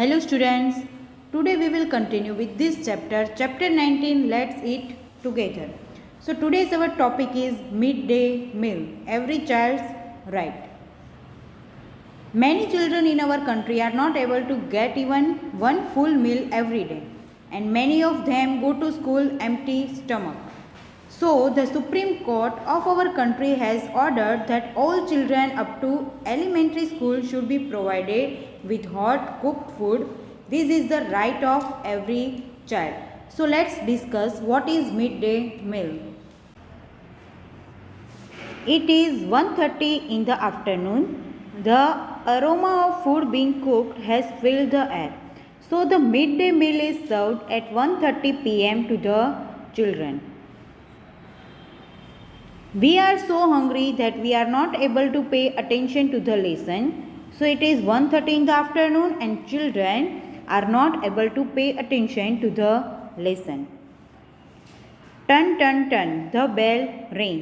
Hello students, today we will continue with this chapter 19, let's eat together. So today's our topic is midday meal, every child's right. Many children in our country are not able to get even one full meal every day, and many of them go to school empty stomach. So the Supreme Court of our country has ordered that all children up to elementary school should be provided with hot cooked food. This is the right of every child. So let's discuss what is midday meal. It is 1:30 in the afternoon. The aroma of food being cooked has filled the air. So the midday meal is served at 1:30 p.m. to the children. We are so hungry that we are not able to pay attention to the lesson. So it is 1:30 in the afternoon and children are not able to pay attention to the lesson. Turn, turn, turn, the bell rang.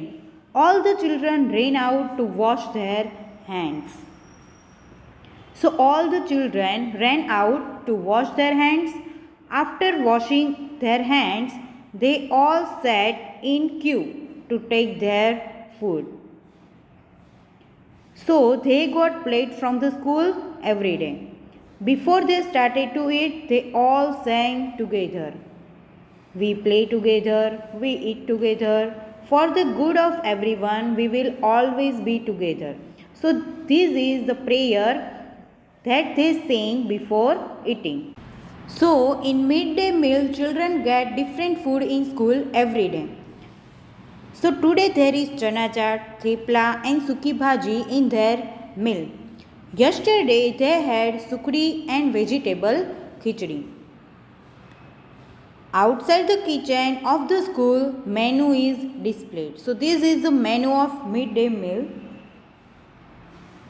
All the children ran out to wash their hands. So all the children ran out to wash their hands. After washing their hands, they all sat in queue to take their food. So they got plate from the school every day. Before they started to eat, they all sang together. We play together, we eat together. For the good of everyone, we will always be together. So this is the prayer that they sing before eating. So in midday meal, children get different food in school every day. So today there is chana chaat, thepla and suki bhaji in their meal. Yesterday they had sukdi and vegetable khichdi. Outside the kitchen of the school, menu is displayed. So this is the menu of midday meal.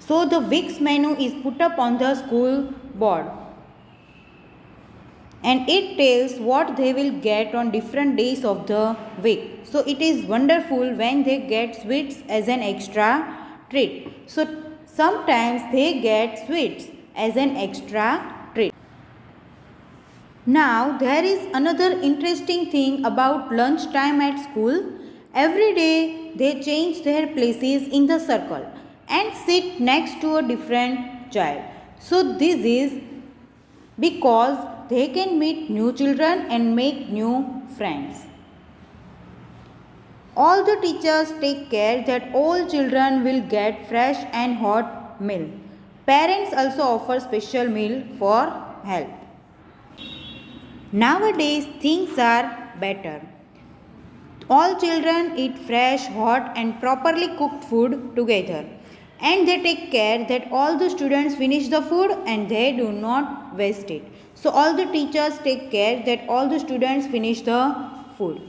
So the week's menu is put up on the school board. And it tells what they will get on different days of the week. So it is wonderful when they get sweets as an extra treat. So sometimes they get sweets as an extra treat. Now there is another interesting thing about lunch time at school. Every day they change their places in the circle and sit next to a different child. So this is because they can meet new children and make new friends. All the teachers take care that all children will get fresh and hot meal. Parents also offer special meal for help. Nowadays things are better. All children eat fresh, hot and properly cooked food together. And they take care that all the students finish the food and they do not waste it. So all the teachers take care that all the students finish the food.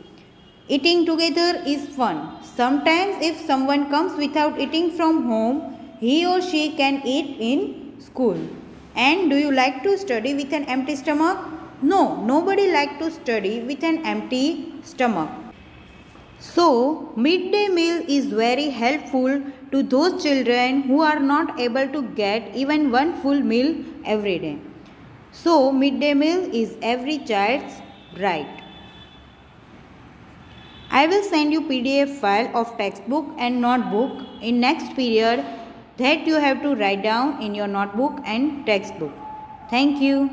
Eating together is fun. Sometimes if someone comes without eating from home, he or she can eat in school. And do you like to study with an empty stomach? No, nobody likes to study with an empty stomach. So, midday meal is very helpful to those children who are not able to get even one full meal every day. So, midday meal is every child's right. I will send you PDF file of textbook and notebook in next period that you have to write down in your notebook and textbook. Thank you.